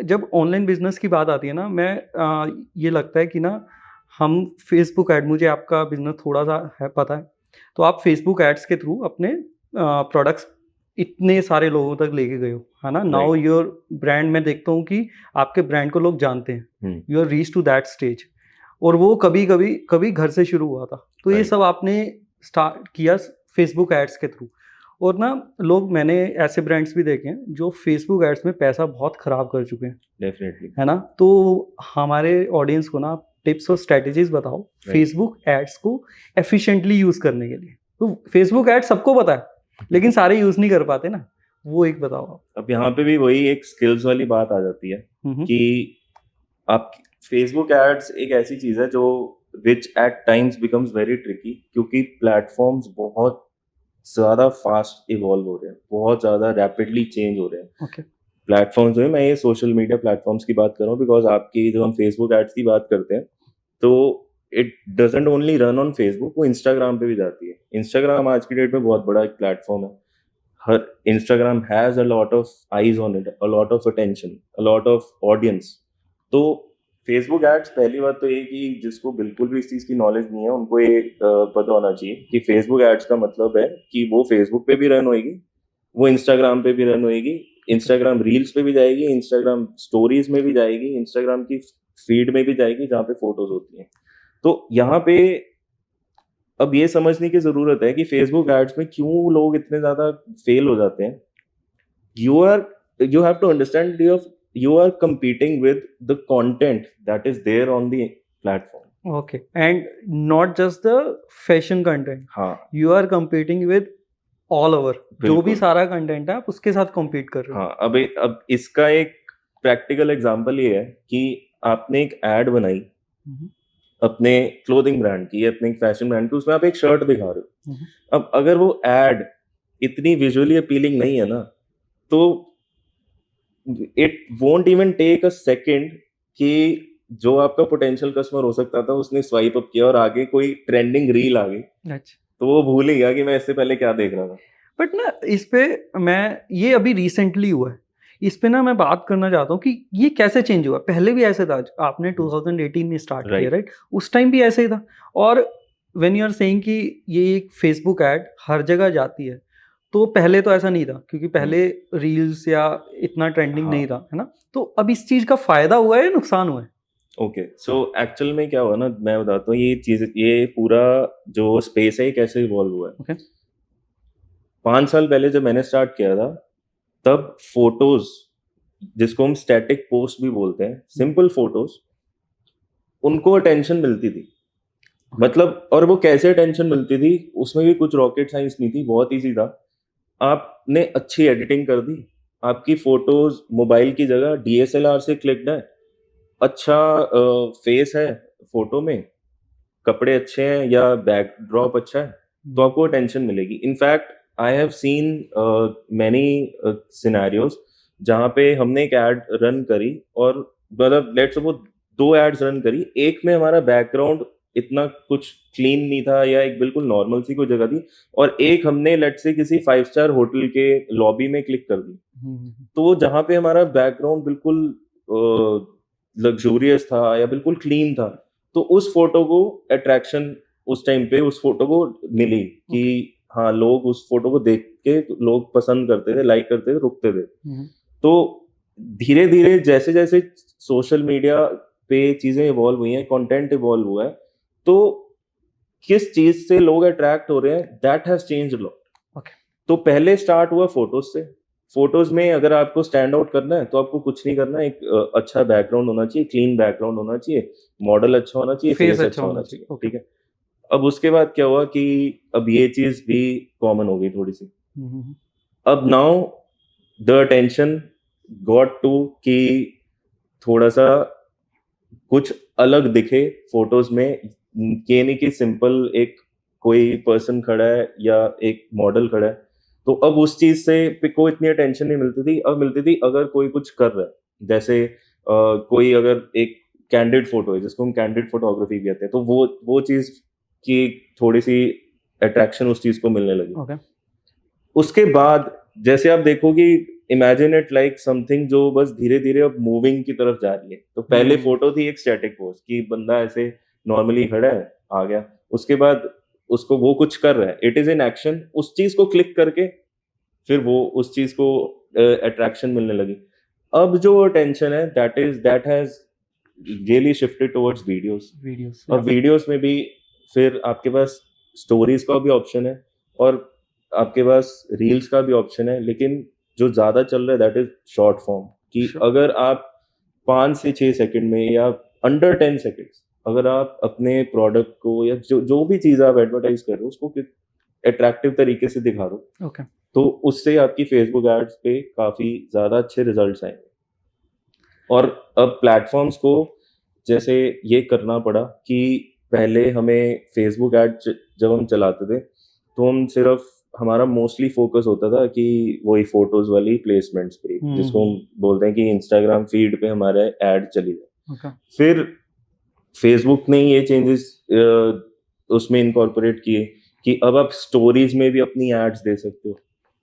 जब online business की बात आती है ना, ये लगता है कि ना हम फेसबुक ऐड, मुझे आपका बिजनेस थोड़ा सा है पता है, तो आप फेसबुक एड्स के थ्रू अपने प्रोडक्ट्स इतने सारे लोगों तक लेके गए हो, है ना? Now right. योर ब्रांड, मैं देखता हूँ कि आपके ब्रांड को लोग जानते हैं, you are reach to that stage. और वो कभी घर से शुरू हुआ था, तो ये राइट। सब आपने स्टार्ट किया फेसबुक एड्स के थ्रू। और ना मैंने ऐसे ब्रांड्स भी देखे हैं जो फेसबुक एड्स में पैसा बहुत खराब कर चुके हैं, डेफिनेटली। है ना? तो हमारे ऑडियंस को ना टिप्स और स्ट्रेटजीज बताओ राइट। फेसबुक एड्स को एफिशिएंटली यूज करने के लिए। तो फेसबुक एड्स सबको पता है, लेकिन सारे यूज नहीं कर पाते ना, वो एक बताओ आप। अब यहाँ पे भी वही एक स्किल्स वाली बात आ जाती है हम्म। कि आप फेसबुक एड्स एक ऐसी चीज है जो which at times becomes very tricky, क्योंकि प्लेटफॉर्म्स बहुत ज्यादा फास्ट इवॉल्व हो रहे हैं, बहुत ज्यादा रैपिडली चेंज हो रहे हैं। ओके। प्लेटफॉर्म्स में मैं ये सोशल मीडिया प्लेटफॉर्म्स की बात कर रहा हूँ, बिकॉज आपकी जो हम फेसबुक एड्स की बात करते हैं तो it doesn't only run on Facebook, वो इंस्टाग्राम पे भी जाती है। इंस्टाग्राम आज की डेट में बहुत बड़ा एक प्लेटफॉर्म है। हर Instagram has a lot of eyes on it, a lot of attention, a lot of audience. तो फेसबुक एड्स, पहली बात तो ये कि जिसको बिल्कुल भी इस चीज की नॉलेज नहीं है उनको ये पता होना चाहिए कि फेसबुक एड्स का मतलब है कि वो फेसबुक पे भी रन होएगी, वो इंस्टाग्राम पे भी रन होएगी, इंस्टाग्राम रील्स पे भी जाएगी, इंस्टाग्राम स्टोरीज में भी जाएगी, इंस्टाग्राम की फीड में भी जाएगी जहाँ पे फोटोज होती हैं। तो यहाँ पे अब ये समझने की जरूरत है कि फेसबुक एड्स में क्यों लोग इतने ज्यादा फेल हो जाते हैं। You are you have to understand you are competing with the content that is there on the platform. Okay, and not just the fashion content, हाँ, you are competing with all over, जो भी बिल्कुल। सारा content है आप उसके साथ compete कर रहे हो। हाँ, अब इसका एक प्रैक्टिकल एग्जांपल ये है कि आपने एक एड बनाई हम्म, अपने क्लोथिंग ब्रांड की, अपने फैशन ब्रांड की, उसमें आप एक शर्ट दिखा रहे हो। हम्म, अब अगर वो एड इतनी विजुअली अपीलिंग नहीं है ना, तो it won't even take a second कि जो आपका पोटेंशियल कस्टमर हो सकता था उसने स्वाइप अप किया और आगे कोई ट्रेंडिंग रील आ गई, अच्छा। तो वो भूल ही गया कि मैं इससे पहले क्या देख रहा था। बट ना इस पे मैं ये अभी रिसेंटली हुआ है, इस पे ना मैं बात करना चाहता हूँ कि ये कैसे चेंज हुआ। पहले भी ऐसे था, आपने 2018 में स्टार्ट किया, राइट। राइट? उस टाइम भी ऐसे ही था। और व्हेन यू आर सेइंग कि ये एक फेसबुक ऐड हर जगह जाती है, तो पहले तो ऐसा नहीं था, क्योंकि पहले रील्स या इतना ट्रेंडिंग हाँ। नहीं था, है ना? तो अब इस चीज का फायदा हुआ है या नुकसान हुआ है? ओके, सो एक्चुअल में क्या हुआ ना, मैं बताता हूँ ये पूरा जो स्पेस है ये कैसे इवॉल्व हुआ है। ओके। 5 साल पहले जब मैंने स्टार्ट किया था, तब फोटोज, जिसको हम स्टैटिक पोस्ट भी बोलते हैं, सिंपल फोटोज, उनको अटेंशन मिलती थी। मतलब, और वो कैसे अटेंशन मिलती थी, उसमें भी कुछ रॉकेट साइंस नहीं थी, बहुत इजी था। आपने अच्छी एडिटिंग कर दी, आपकी फोटोज मोबाइल की जगह डीएसएलआर से क्लिक्ड है, अच्छा फेस है फोटो में, कपड़े अच्छे हैं या बैकड्रॉप अच्छा है, तो आपको अटेंशन मिलेगी। In fact I have seen many scenarios जहाँ पे हमने एक एड रन करी, और मतलब लेट्स सपोज 2 एड्स रन करी, एक में हमारा बैकग्राउंड इतना कुछ क्लीन नहीं था या एक बिल्कुल नॉर्मल सी कोई जगह थी, और एक हमने लेट्स से किसी 5 स्टार होटल के लॉबी में क्लिक कर दी। तो वो जहाँ पे हमारा बैकग्राउंड बिल्कुल लग्जूरियस था या बिल्कुल क्लीन था, तो उस फोटो को अट्रैक्शन उस टाइम पे उस फोटो को मिली कि हाँ, लोग उस फोटो को देख के लोग पसंद करते थे, लाइक करते थे, रुकते थे। तो धीरे धीरे जैसे जैसे सोशल मीडिया पे चीजें इवॉल्व हुई हैं, कंटेंट इवॉल्व हुआ है, तो किस चीज से लोग अट्रैक्ट हो रहे हैं, that has changed lot. Okay. तो पहले स्टार्ट हुआ फोटोज से। फोटोज में अगर आपको स्टैंड आउट करना है तो आपको कुछ नहीं करना है, एक अच्छा बैकग्राउंड होना चाहिए, क्लीन बैकग्राउंड होना चाहिए, मॉडल अच्छा होना चाहिए, फेस फेस अच्छा अच्छा होना होना चाहिए, चाहिए, ओके। ठीक है। अब उसके बाद क्या हुआ कि अब ये चीज भी कॉमन हो गई थोड़ी सी। अब now the attention got to कि थोड़ा सा कुछ अलग दिखे फोटोज में, ये नहीं कि सिंपल एक कोई पर्सन खड़ा है या एक मॉडल खड़ा है। तो अब उस चीज से पे को इतनी अटेंशन नहीं मिलती थी, अब मिलती थी अगर कोई कुछ कर रहा है, जैसे कोई अगर एक कैंडिड फोटो है जिसको हम कैंडिड फोटोग्राफी कहते हैं, तो वो चीज की थोड़ी सी अट्रैक्शन उस चीज को मिलने लगी। ओके। उसके बाद जैसे आप देखोगे इमेजिन इट लाइक समथिंग जो बस धीरे धीरे अब मूविंग की तरफ जा रही है। तो पहले फोटो थी एक स्टैटिक पोज कि बंदा ऐसे नॉर्मली खड़ा है, आ गया, उसके बाद उसको वो कुछ कर रहा है, इट इज इन एक्शन, उस चीज को क्लिक करके फिर वो उस चीज को अट्रैक्शन मिलने लगी। अब जो टेंशन है that has really shifted towards videos. Videos और वीडियोस में भी फिर आपके पास स्टोरीज का भी ऑप्शन है और आपके पास रील्स का भी ऑप्शन है, लेकिन जो ज्यादा चल रहा है दैट इज शॉर्ट फॉर्म। कि Sure. अगर आप 5 से 6 सेकंड में या अंडर 10 सेकंड्स अगर आप अपने प्रोडक्ट को या जो भी चीज आप एडवर्टाइज कर रहे हो उसको अट्रैक्टिव तरीके से दिखा दो, ओके तो उससे आपकी फेसबुक एड्स पे काफी ज्यादा अच्छे रिजल्ट्स आएंगे। और अब प्लेटफॉर्म्स को जैसे ये करना पड़ा कि पहले हमें फेसबुक ऐड जब हम चलाते थे तो हम सिर्फ हमारा मोस्टली फोकस होता था कि वही फोटोज वाली प्लेसमेंट्स पे, जिसको हम बोलते हैं कि इंस्टाग्राम फीड पे हमारे ऐड चली जाए। ओके फिर फेसबुक ने ये चेंजेस उसमें इनकॉर्पोरेट किए कि अब आप स्टोरीज में भी अपनी एड्स दे सकते हो,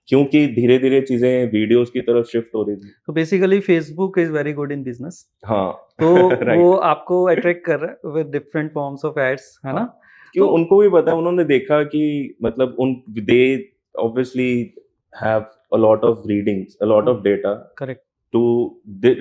क्योंकि धीरे धीरे चीजें वीडियोस की तरफ शिफ्ट हो रही थी। तो basically Facebook is very good in business. हाँ तो राइट। वो आपको अट्रैक्ट कर रहा है with different forms of ads, है ना? क्यों तो उनको भी पता है, उन्होंने देखा कि मतलब उन दे obviously have a lot of readings, a lot of data correct. to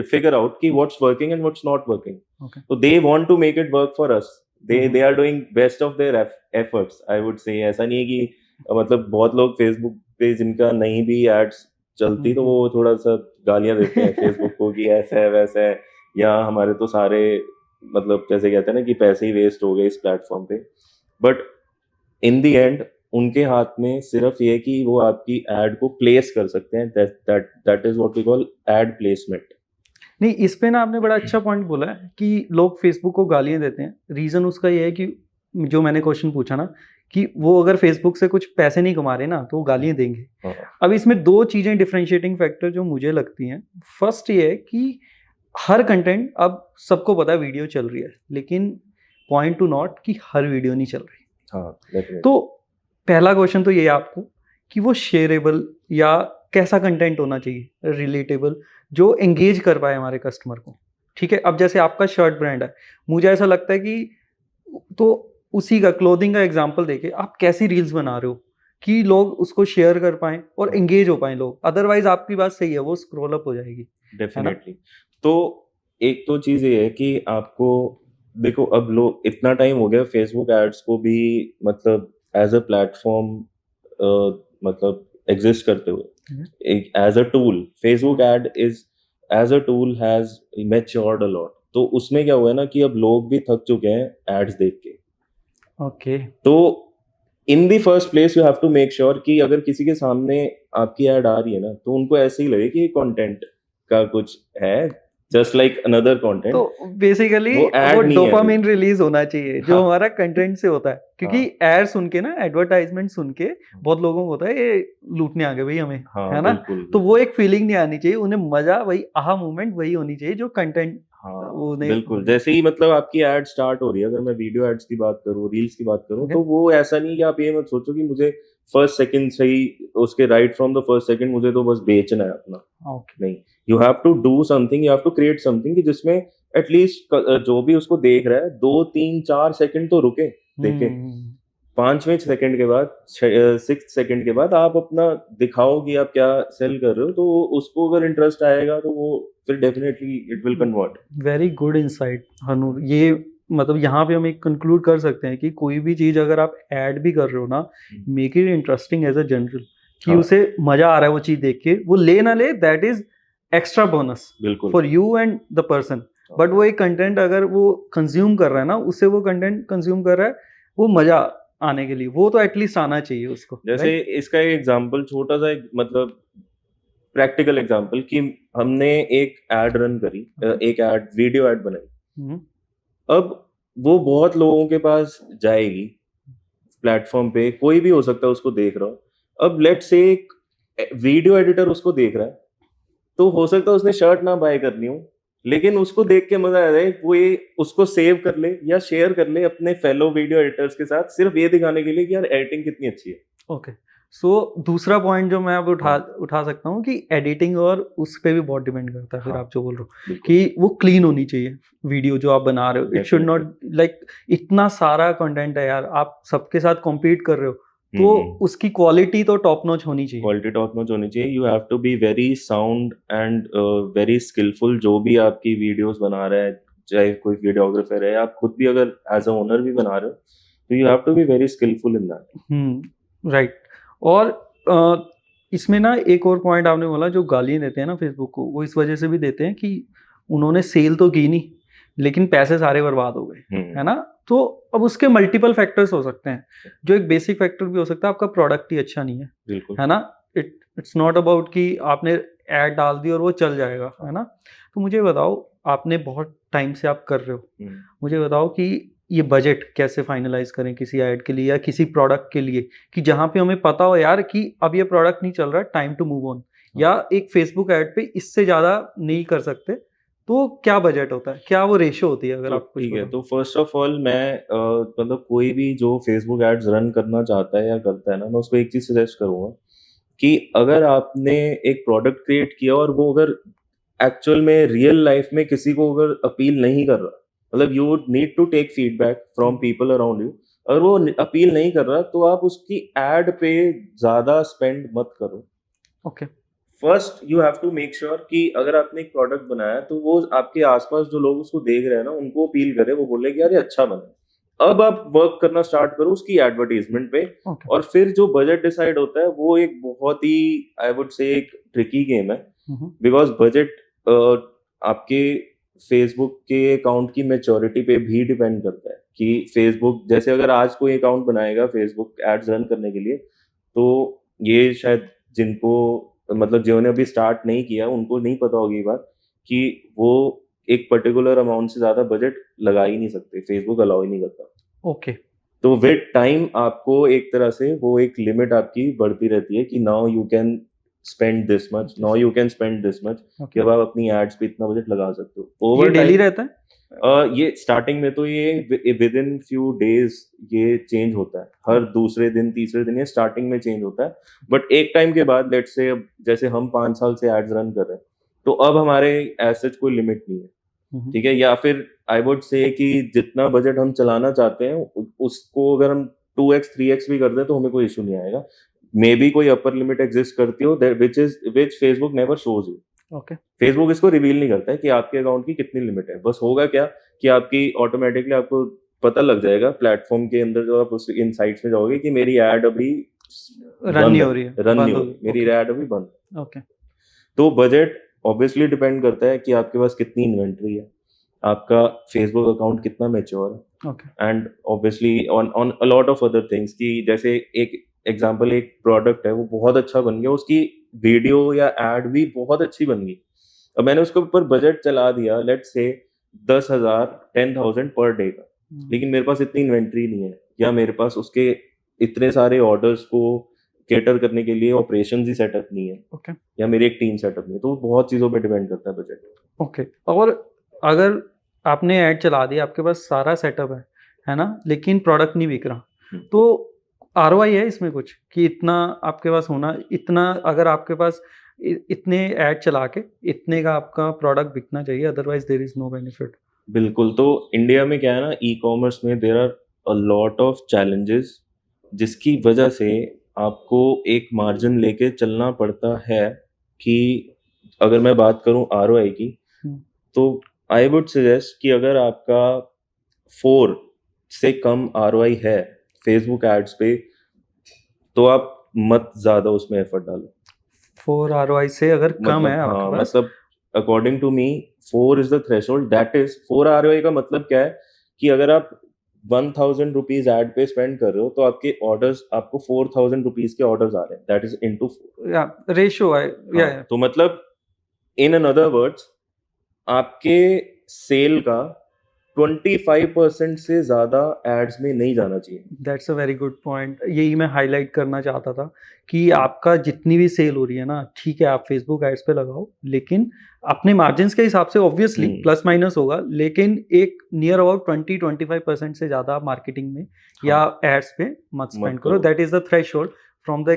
figure out ki what's working and what's not working. Okay. So they want to make it work for us. They Mhm. they are doing best of their efforts, I would say. ऐसा नहीं है कि मतलब बहुत लोग Facebook पे जिनका नहीं भी एड्स चलती तो वो थोड़ा सा गालियां देते हैं फेसबुक को कि ऐसा है वैसा है, या हमारे तो सारे मतलब जैसे कहते हैं ना कि पैसे ही वेस्ट हो गए इस प्लेटफॉर्म पे। बट इन द एंड उनके हाथ में सिर्फ ये कि वो आपकी एड को प्लेस कर सकते हैं। That is what we call ad placement. नहीं, इस पे ना आपने बड़ा अच्छा पॉइंट बोला है कि लोग फेसबुक को गालियां देते हैं। रीजन उसका ये है कि जो मैंने क्वेश्चन पूछा ना कि वो अगर फेसबुक से कुछ पैसे नहीं कमा रहे ना तो वो गालियां देंगे। अब इसमें दो चीजें डिफरेंशिएटिंग फैक्टर जो मुझे लगती हैं। फर्स्ट ये है कि हर कंटेंट, अब सबको पता है वीडियो चल रही है, लेकिन पॉइंट टू नॉट कि हर वीडियो नहीं चल रही। हाँ, तो पहला क्वेश्चन तो ये है आपको कि वो शेयरेबल या कैसा कंटेंट होना चाहिए, रिलेटेबल, जो एंगेज कर पाए हमारे कस्टमर को। ठीक है, अब जैसे आपका शर्ट ब्रांड है, मुझे ऐसा लगता है कि तो उसी का क्लोथिंग का एग्जांपल देके आप कैसी रील्स बना रहे हो कि लोग उसको शेयर कर पाएं और एंगेज हो पाएं लोग। अदरवाइज आपकी बात सही है, वो स्क्रॉल अप हो जाएगी। डेफिनेटली। तो एक तो चीज ये है कि आपको देखो, अब लोग इतना टाइम हो गया फेसबुक एड्स को भी मतलब एज अ प्लेटफॉर्म मतलब एग्जिस्ट करते हुए, एक as a tool Facebook ad is as a tool has matured a lot. तो उसमें क्या हुआ है ना कि अब लोग भी थक चुके हैं एड्स देख के। ओके। तो in the first place you have to make sure कि अगर किसी के सामने आपकी एड आ रही है ना तो उनको ऐसे ही लगे कि ये कंटेंट का कुछ है, जस्ट लाइक अनदर कंटेंट। तो बेसिकली वो वो ad नहीं है डोपामिन रिलीज होना चाहिए जो हाँ। हमारा कंटेंट से होता है, क्योंकि एड सुन के ना, एडवर्टाइजमेंट सुन के बहुत लोगों को होता है ये लूटने आ गए भाई हमें, हाँ, है ना? बिल्कुल, तो वो एक फीलिंग नहीं आनी चाहिए, उन्हें मजा, वही आहा मोमेंट वही होनी चाहिए जो कंटेंट हाँ, उन्हें। बिल्कुल। जैसे ही मतलब आपकी एड स्टार्ट हो रही है, अगर मैं वीडियो एड्स की बात करूँ, रील्स की बात करूँ, तो वो ऐसा नहीं कि आप ये मत सोचो कि मुझे फर्स्ट सेकंड से ही उसके right from the first second मुझे तो बस बेचना है अपना। नहीं, you have to do something, you have to create something कि जिसमें एटलीस्ट जो भी उसको देख रहा है 2 3 4 सेकंड तो रुके, देखे। 5वें सेकंड के बाद, 6th सेकंड के बाद आप अपना दिखाओ कि आप क्या सेल कर रहे हो, तो उसको अगर इंटरेस्ट आएगा तो वो फिर definitely it will convert. Very good insight Hanoor. ये मतलब यहाँ पे हम एक कंक्लूड कर सकते हैं कि कोई भी चीज अगर आप ऐड भी कर रहे हो ना, make it interesting as a general, कि हाँ। उसे मजा आ रहा है वो चीज देख के, वो ले ना ले दैट इज एक्स्ट्रा बोनस बिल्कुल for you and the person. But वो एक कंटेंट अगर वो कंज्यूम कर रहा है ना, उससे वो कंटेंट कंज्यूम कर रहा है, वो मजा आने के लिए वो तो एटलीस्ट आना चाहिए उसको। जैसे इसका एक एग्जांपल, छोटा सा एक मतलब प्रैक्टिकल एग्जांपल, कि हमने एक एड रन करी, एक एड वीडियो एड बनाई। अब वो बहुत लोगों के पास जाएगी, प्लेटफॉर्म पे कोई भी हो सकता है उसको देख रहा हो। अब लेट्स से एक वीडियो एडिटर उसको देख रहा है, तो हो सकता है उसने शर्ट ना बाय करनी हो, लेकिन उसको देख के मजा आ जाए, वो ये उसको सेव कर ले या शेयर कर ले अपने फेलो वीडियो एडिटर्स के साथ, सिर्फ ये दिखाने के लिए कि यार एडिटिंग कितनी अच्छी है। ओके, सो दूसरा पॉइंट जो मैं अब उठा सकता हूँ कि एडिटिंग और उस पे भी बहुत डिपेंड करता है। फिर हाँ, आप जो बोल रहे हो बिल्कुल कि वो क्लीन होनी चाहिए वीडियो जो आप बना रहे हो। इट शुड नॉट लाइक इतना सारा कंटेंट है यार, आप सबके साथ कॉम्पीट कर रहे हो, तो उसकी क्वालिटी तो टॉप नॉच होनी चाहिए। क्वालिटी टॉप नॉच होनी चाहिए। You have to be very sound and very skilful. जो भी आपकी वीडियोस बना रहा है, चाहे कोई वीडियोग्राफर है, आप खुद भी अगर एज अ ओनर भी बना रहे हो, तो you have to be very skilful in that. Right. और इसमें ना एक और पॉइंट आपने बोला, जो गालियाँ देते हैं ना फेसबुक को, वो इस वजह से भी देते हैं कि उन्होंने सेल तो की नहीं, लेकिन पैसे सारे बर्बाद हो गए, है ना। तो अब उसके मल्टीपल फैक्टर्स हो सकते हैं। जो एक बेसिक फैक्टर भी हो सकता है, आपका प्रोडक्ट ही अच्छा नहीं है, बिल्कुल है ना। इट्स नॉट अबाउट कि आपने ऐड डाल दी और वो चल जाएगा, है ना। तो मुझे बताओ, आपने बहुत टाइम से आप कर रहे हो, मुझे बताओ कि ये बजट कैसे फाइनलाइज करें किसी ऐड के लिए या किसी प्रोडक्ट के लिए, कि जहाँ पे हमें पता हो यार कि अब ये प्रोडक्ट नहीं चल रहा, टाइम टू मूव ऑन, या एक फेसबुक ऐड पे इससे ज़्यादा नहीं कर सकते, तो क्या बजट होता है, क्या वो रेशो होती है, अगर तो आप कुछ ठीक है। बताओ। तो फर्स्ट ऑफ ऑल मैं मतलब कोई भी जो फेसबुक एड्स रन करना चाहता है या करता है ना, मैं उसको एक चीज सजेस्ट करूंगा कि अगर आपने एक प्रोडक्ट क्रिएट किया और वो अगर एक्चुअल में रियल लाइफ में किसी को अगर अपील नहीं कर रहा, मतलब you would need to take feedback from people around you. अगर वो अपील नहीं कर रहा, तो आप उसकी एड पे ज्यादा स्पेंड मत करो। Okay. First you have to make sure कि अगर आपने एक प्रोडक्ट बनाया, तो वो आपके आसपास जो लोग उसको देख रहे हैं ना, उनको अपील करे, वो बोले कि यार ये अच्छा बना। अब आप वर्क करना स्टार्ट करो उसकी एडवर्टीजमेंट पे। ओके। और फिर जो बजट डिसाइड होता है, वो एक बहुत ही, आई वुड से, एक ट्रिकी गेम है। बिकॉज बजट आपके फेसबुक के अकाउंट की मैच्योरिटी पे भी डिपेंड करता है कि फेसबुक, जैसे अगर आज कोई अकाउंट बनाएगा फेसबुक एड्स रन करने के लिए, तो ये शायद जिनको, मतलब जिन्होंने अभी स्टार्ट नहीं किया, उनको नहीं पता होगी ये बात कि वो एक पर्टिकुलर अमाउंट से ज्यादा बजट लगा ही नहीं सकते, फेसबुक अलाउ ही नहीं करता। ओके। तो विद टाइम आपको एक तरह से वो एक लिमिट आपकी बढ़ती रहती है कि now you can spend this much, now you can spend this much, कि अब आप अपनी एड्स पे इतना बजट लगा सकते हो। ये ओवर डेली टाइम रहता है? ये स्टार्टिंग में तो ये विद इन फ्यू डेज ये चेंज होता है, हर दूसरे दिन तीसरे दिन ये स्टार्टिंग में चेंज होता है। बट एक टाइम के बाद, लेट्स से, जैसे हम 5 साल से एड्स रन कर रहे हैं, तो अब हमारे एज सच कोई लिमिट नहीं है, ठीक है। या फिर आई वुड से कि जितना बजट हम चलाना चाहते हैं, उसको अगर हम 2x 3x भी कर दें, तो हमें कोई इशू नहीं आएगा। मे बी कोई अपर लिमिट एग्जिस्ट करती हो, which Facebook never shows you. Okay. Facebook इसको रिवील नहीं करता है कि आपके अकाउंट की कितनी लिमिट है। बस होगा क्या कि आपकी ऑटोमेटिकली आपको पता लग जाएगा प्लेटफॉर्म के अंदर, जो आप उस इन साइट्स में जाओगे कि मेरी ऐड अभी रन नहीं हो रही है, रन नहीं बंद हो हो रही, गई। मेरी ऐड अभी बंद। ओके। तो बजट ऑब्वियसली डिपेंड करता है कि आपके पास कितनी इन्वेंट्री है, आपका फेसबुक अकाउंट कितना मैच्योर है, okay. And obviously on on a lot of other things, कि जैसे एक एग्जांपल, एक प्रोडक्ट है वो बहुत अच्छा बन गया, उसकी वीडियो या एड भी बहुत अच्छी बन गई। अब मैंने उसके ऊपर बजट चला दिया, लेट्स से 10,000 10,000 पर डे का, लेकिन मेरे पास इतनी इन्वेंट्री नहीं है, या मेरे पास उसके इतने सारे ऑर्डर्स को केटर करने के लिए ऑपरेशंस ही सेटअप नहीं है, ओके। या मेरी एक टीम सेटअप नहीं है। तो बहुत चीज़ों पे डिपेंड करता है बजट। ओके। और अगर आपने ऐड चला दी, आपके पास सारा सेटअप है ना, लेकिन प्रोडक्ट नहीं बिक रहा, तो आरओआई है इसमें कुछ कि इतना आपके पास होना, इतना अगर आपके पास इतने ऐड चला के इतने का आपका प्रोडक्ट बिकना चाहिए, otherwise there is no benefit. बिल्कुल। तो इंडिया में क्या है ना, ई कॉमर्स में there are a lot of challenges, जिसकी वजह से आपको एक मार्जिन लेके चलना पड़ता है। कि अगर मैं बात करूं आरओआई की, तो आई वुड सजेस्ट कि अगर आपका 4 से कम आरओआई है फेसबुक एड्स पे, तो आप मत ज्यादा उसमें एफर्ट डालो। 4 आरओआई से अगर कम है मतलब आपके हाँ, पास, मतलब according to me 4 is the threshold. That is 4 ROI का मतलब क्या है कि अगर आप 1,000 रुपीज एड पे स्पेंड कर रहे हो, तो आपके ऑर्डर्स, आपको 4,000 रुपीज के ऑर्डर्स आ रहे हैं, दैट इज इनटू 4। या रेशियो है, या तो मतलब इन अनदर वर्ड्स, आपके सेल का 25% से ज्यादा एड्स में नहीं जाना चाहिए। That's a very good point. यही मैं हाईलाइट करना चाहता था कि आपका जितनी भी सेल हो रही है ना, ठीक है, आप फेसबुक एड्स पे लगाओ, लेकिन अपने मार्जिन के हिसाब से ऑब्वियसली प्लस माइनस होगा, लेकिन एक नियर अबाउट 20-25% से ज़्यादा मार्केटिंग में या एड्स पे मत स्पेंड करो। That is the threshold from the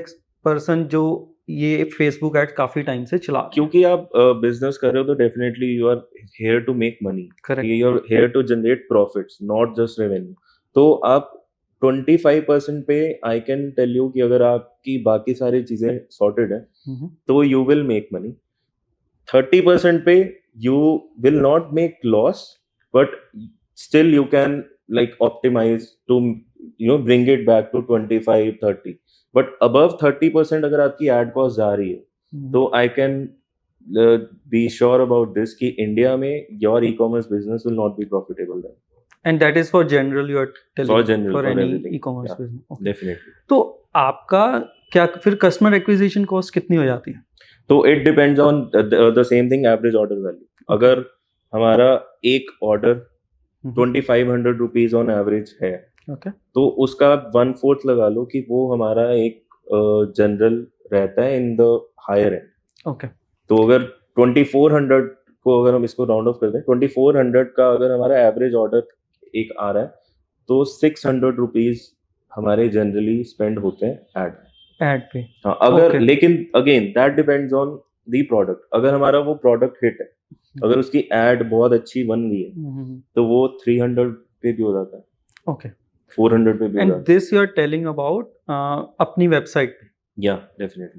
person जो ये फेसबुक एड काफी टाइम से चला क्योंकि आप बिजनेस कर रहे हो तो definitely you are here to make money, correct you are here to generate profits, not just revenue. तो आप 25% पे आई कैन टेल यू कि अगर आपकी बाकी सारी चीजें सॉर्टेड है तो यू विल मेक मनी। 30% पे you will not make loss, but still you can like optimise to bring it back to 25-30। But above 30% अगर आपकी एड कॉस्ट जा रही है तो I can be sure about this कि इंडिया में your e commerce business will not be profitable then. And that is for general you are telling For general, for for any everything. E commerce Yeah, business. Definitely. तो आपका क्या फिर customer acquisition cost कितनी हो जाती है? तो it depends on the same thing, average order value. अगर हमारा एक ऑर्डर 2500 रुपीज ऑन एवरेज है ओके तो उसका 1/4 लगा लो कि वो हमारा एक जनरल रहता है in the higher end. Okay तो अगर 2400 को अगर हम इसको राउंड ऑफ कर दें, 2400 का अगर हमारा एवरेज ऑर्डर एक आ रहा है तो 600 रुपीज हमारे जनरली स्पेंड होते हैं एड पे। हाँ। अगर Okay. लेकिन again that depends on the product. अगर हमारा वो प्रोडक्ट हिट है, अगर उसकी एड बहुत अच्छी बन गई है तो वो 300 पे भी हो जाता है, ओके 400 पे भी हो एंड जाता है। This you are telling about अपनी वेबसाइट पे। या डेफिनेटली